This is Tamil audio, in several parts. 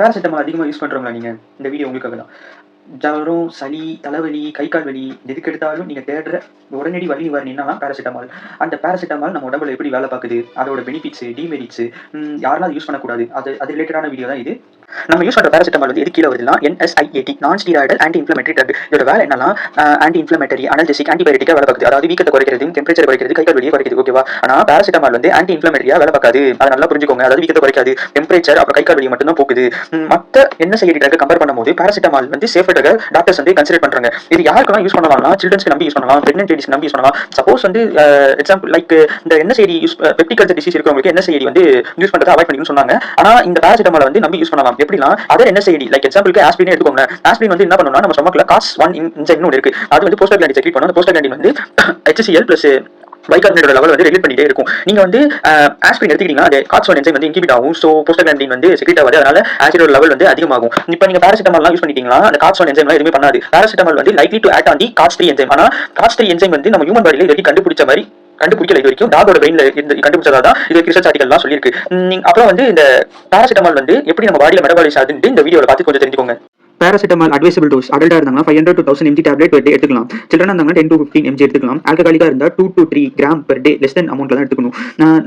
பேராசிட்டமால் அதிகமாக யூஸ் பண்ணுறவங்களா நீங்கள்? இந்த வீடியோ உங்களுக்காக தான். ஜுரம், சளி, தலைவலி, கை கால் வலி எதுக்கு எடுத்தாலும் நீங்கள் தேடுற உடனடி வலி நிவாரணின்னா பேராசிட்டமால். அந்த பேராசிட்டமால் நம்ம உடம்புல எப்படி வேலை பார்க்குது, அதோட பெனிஃபிட்ஸு, டிமெரிட்ஸு, யாரெல்லாம் அது யூஸ் பண்ணக்கூடாது, அது ரிலேட்டடான வீடியோ தான் இது. நம்ம யூஸ் பண்ணுற பேராசிட்டமால் வந்து எது கீழே வருதுன்னா NSAID, நான் ஸ்டீராய்டல் ஆன்டி இன்ஃப்ளமேட்டரி ட்ரக். இதோட வேலை என்னன்னா ஆன்டி இன்ஃப்ளமேட்டரி, அனல்ஜெசிக், ஆன்டிபயோட்டிக்காக வேலை பார்க்குது. அதாவது வீக்கத்தை குறைக்கிறது, டெம்பரேச்சர் குறைக்கிறது, கை கால் வலியை குறைக்கிறது. ஓகேவா? ஆனால் பேராசிட்டமால் வந்து ஆன்டி இன்ஃப்ளமேட்டரியா வேலை பார்க்காது. அதை நல்லா புரிஞ்சுக்கோங்க. அதாவது வீக்கத்தை குறைக்காது, டெம்பரேச்சர் அப்புறம் கை கால் வலியை மட்டும் தான் போக்குது. மற்ற NSAID ட்ரக் கம்பேர் பண்ணும்போது பேராசிட்டமால் வந்து சேஃபர் ட்ரக் டாக்டர்ஸ் வந்து கன்சிடர் பண்றாங்க. இது யாருக்கெல்லாம் யூஸ் பண்ணலாம்னா சில்ட்ரன்ஸ்க்கு நம்பி யூஸ் பண்ணலாம், பிரெக்னன்ட் லேடிஸ்க்கு நம்பி யூஸ் பண்ணலாம். சப்போஸ் வந்து எக்ஸாம்பிள் லைக் இந்த NSAID use peptic ulcer disease இருக்கிறவங்களுக்கு NSAID வந்து யூஸ் பண்றதை அவாய்ட் பண்ணிக்கணும்னு சொன்னாங்க. ஆனா இந்த பேராசிட்டமால் வந்து நம்பி யூஸ் பண்ணலாம். எப்படிலாம் அதர் NSAID லைக் எக்ஸாம்பிளுக்கு ஆஸ்பிரின் எடுத்துக்கோங்க. ஆஸ்பிரின் வந்து என்ன பண்ணும்னா நம்ம ஸ்டொமக்ல COX-1 என்சைம் ஒன்று இருக்கு. அது வந்து ப்ரோஸ்டாக்லாண்டின் செக்ரீட் பண்ணும். அந்த ப்ரோஸ்டாக்லாண்டின் வந்து HCl + பைகார்பனேட்டோட லெவல் வந்து ரெகுலேட் பண்ணிட்டே இருக்கும். நீங்க வந்து ஆஸ்பிரின் எடுத்துக்கிட்டீங்கன்னா அந்த COX-1 என்சைம் வந்து இன்ஹிபிட் ஆகும். சோ ப்ரோஸ்டாக்லாண்டின் வந்து செக்ரீட் ஆகாது. அதனால ஆசிடோட லெவல் வந்து அதிகமாகும். இப்போ நீங்க பேராசிட்டமால்லாம் யூஸ் பண்ணிட்டீங்கன்னா அந்த COX-1 என்சைம் எதுவுமே பண்ணாது. பேராசிட்டமால் வந்து likely to act on the COX-3 enzyme. ஆனா COX-3 என்சைம் வந்து நம்ம ஹியூமன் பாடியில இது கண்டுபிடிக்கல இது வரைக்கும். டாகோட பிரெயின்ல கண்டுபிடிச்சதா தான் இது ரிசர்ச் ஆர்டிகல்லாம் சொல்லியிருக்கு. அப்புறம் வந்து இந்த பேராசிட்டமால் வந்து எப்படி நம்ம பாடியில மெட்டபாலைஸ் ஆகுதுன்னு இந்த வீடியோல பார்த்து கொஞ்சம் தெரிஞ்சுக்கோங்க. பேராசிட்டமால் அட்வைசபிள் டோஸ் அடல்ட்டா இருந்தாங்கன்னா 500 to 1000 mg tablet per day எடுத்துக்கலாம். சில்ட்ரனா இருந்தாங்கன்னா 10 to 15 mg எடுத்துக்கலாம். ஆல்கஹாலிக்கா இருந்தா 2 to 3 gram per day less then அமௌண்ட்ல தான் எடுத்துக்கணும்.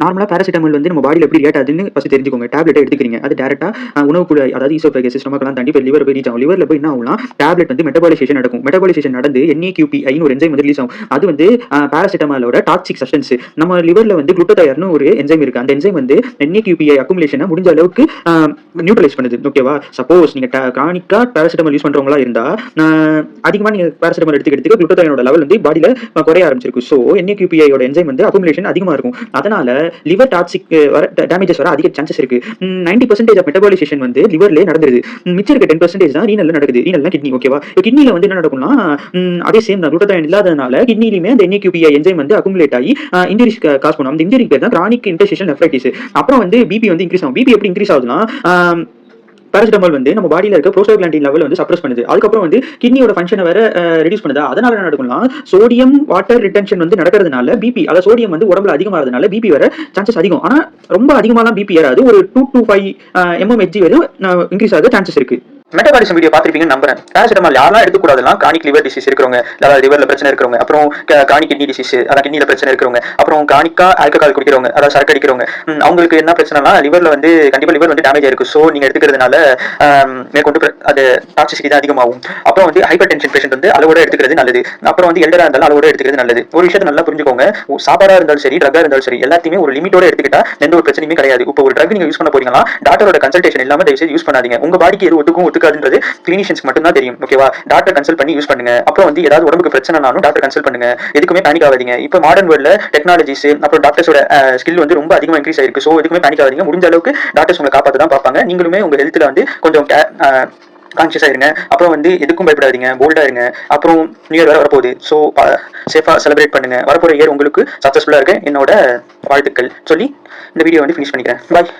நார்மலா பேராசிட்டமால் வந்து நம்ம பாடியில எப்படி ரியாக்ட் ஆகுதுன்னு ஃபர்ஸ்ட் தெரிஞ்சுக்கோங்க. டேப்லெட் எடுத்துக்கிறீங்க, அது டைரக்டா உணவு குழாய் அதாவது ஈசோஃபேகஸ் ஸ்டொமக்லாம் தாண்டி லிவர் போய் ரீச் ஆகும். லிவர்ல போய் என்ன ஆகும்னா டேப்லெட் வந்து மெட்டபாலைசேஷன் நடக்கும். மெட்டபாலைசேஷன் நடந்து NAQPI ஒரு என்சைம் வந்து ரிலீஸ் ஆகும். அது வந்து பேராசிட்டமாலோட டாக்ஸிக் சப்ஸ்டன்ஸ். நம்ம லிவர்ல வந்து குளுட்டோதயோர்னு ஒரு என்சைம் இருக்கு. அந்த என்சைம் வந்து NAQPI அக்குமுலேஷனை முடிஞ்ச அளவுக்கு நியூட்ரலைஸ் பண்ணுது. ஓகேவா? சப்போஸ் நீங்க கிரானிக்கா பேராசிட்டமால் யூஸ் பண்றவங்களா இருந்தா அதிகமா நீங்க பேராசிட்டமால் எடுத்துக்கிறதுக்கு குளுட்டோதயோனோட லெவல் வந்து பாடியில குறைய ஆரம்பிச்சிருக்கு. சோ NAQPI யோட என்சைம் வந்து அக்குமுலேஷன் அதிகமா இருக்கும். அதனால லிவர் டாக்ஸிக் டேமேஜஸ் வர அதிக சான்சஸ் இருக்கு. 90% ஆஃப் மெட்டபாலைசேஷன் வந்து லிவர்லயே நடந்துருது. மிச்சம் இருக்க 10% தான் ரீனல்ல நடக்குது. ரீனல்னா கிட்னி. ஓகேவா? கிட்னில வந்து என்ன நடக்கும்னா அதே சேம் தான் குளுட்டோதயோன் இல்லாதனால கிட்னிலயுமே அந்த NAQPI என்சைம் வந்து அக்குமுலேட் ஆகி இன்ஜுரிஸ் காஸ் பண்ணும். அந்த இன்ஜுரி பேர் தான் கிரானிக் இன்டர்ஸ்டிஷியல் நெஃப்ரைட்டிஸ். அப்புறம் வந்து பிபி வந்து இன்க்ரீஸ் ஆகும். பிபி எப்படி இன்க்ரீஸ் ஆகுதுன்னா பேராசிட்டமால் வந்து நம்ம பாடியில இருக்க ப்ரோஸ்டாக்லாண்டின் லெவல் வந்து சப்ரஸ் பண்ணுது. அதுக்கப்புறம் வந்து கிட்னியோட ஃபங்க்ஷனை வேற ரெடியூஸ் பண்ணுது. அதனால என்ன நடக்கும்னா சோடியம் வாட்டர் ரிட்டென்ஷன் வந்து நடக்கிறதுனால பிபி அதாவது சோடியம் வந்து உடம்புல அதிகமாகிறதுனால பிபி வர சான்சஸ் அதிகம். ஆனா ரொம்ப அதிகமாலாம் பிபி ஏறாது. ஒரு 2 to 5 mmHg வரை இன்க்ரீஸ் ஆக சான்சஸ் இருக்கு. மெட்டபாலிசம் வீடியோ பார்த்திருப்பீங்கன்னு நம்புறேன். பேராசிட்டமால் யாரெல்லாம் எடுக்கக்கூடாதுன்னா கிரானிக் லிவர் டிசீஸ் இருக்கிறவங்க, அதாவது லிவர்ல பிரச்சனை இருக்கிறவங்க, அப்புறம் கிரானிக் கிட்னி டிசீஸ் அதாவது கிட்னில பிரச்சனை இருக்கிறவங்க, அப்புறம் கிரானிக்கா ஆல்கஹால் குடிக்கிறவங்க அதாவது சரக்கு அடிக்கிறவங்க, அவங்களுக்கு என்ன பிரச்சனைனா லிவர்ல வந்து கண்டிப்பா லிவர் வந்து டேமேஜ் ஆயிருக்கு. ஸோ நீங்க எடுத்துக்கிறதுனால மேற்கொண்டு அது டாக்ஸிசிட்டி தான் அதிகமாகும். அப்புறம் வந்து ஹைப்பர் டென்ஷன் பேஷண்ட் வந்து அளவோட எடுத்துக்கிறது நல்லது. அப்புறம் வந்து எல்டரா இருந்தாலும் அளவோட எடுத்துக்கிறது நல்லது. ஒரு விஷயத்தை நல்லா புரிஞ்சுக்கோங்க. சாப்பாடா இருந்தாலும் சரி, ட்ரக்கா இருந்தாலும் சரி, எல்லாத்தையுமே ஒரு லிமிட்டோட எடுத்துக்கிட்டா எந்த ஒரு பிரச்சனையுமே கிடையாது. இப்போ ஒரு ட்ரக் நீங்க யூஸ் பண்ண போறீங்கன்னா டாக்டரோட கன்சல்டேஷன் இல்லாம தயவு செய்து யூஸ் பண்ணாதீங்க. உங்க பாடிக்கு எது ஒத்துக்காதுன்றது கிளினிஷியன்ஸ்க்கு மட்டும் தான் தெரியும். ஓகேவா? டாக்டர் கன்சல்ட் பண்ணி யூஸ் பண்ணுங்க. அப்புறம் வந்து ஏதாவது உடம்புக்கு பிரச்சனைனாலும் டாக்டர் கன்சல்ட் பண்ணுங்க. எதுக்குமே பேனிக் ஆகாதீங்க. இப்போ மாடர்ன் வேர்ல்ட்ல டெக்னாலஜிஸ் அப்புறம் டாக்டர்ஸோட ஸ்கில் வந்து ரொம்ப அதிகமா இன்க்ரீஸ் ஆயிருக்கு. ஸோ எதுக்குமே பேனிக் ஆகாதீங்க. முடிஞ்ச அளவுக்கு டாக்டர்ஸ் உங்களை காப்பாற்ற தான் பார்ப்பாங்க. நீங்களுமே உங்க ஹெல்த்ல வந்து கொஞ்சம் கான்ஷியஸா இருங்க. அப்புறம் வந்து எதுக்கும் பயப்படாதீங்க, போல்டா இருங்க. அப்புறம் நியூ இயர் வரப்போகுது. ஸோ சேஃபா செலிப்ரேட் பண்ணுங்க. வரப்போற இயர் உங்களுக்கு சக்சஸ்ஃபுல்லா இருக்க என்னோட வாழ்த்துக்கள் சொல்லி இந்த வீடியோ வந்து ஃபினிஷ் பண்ணிக்கிறேன். பாய்.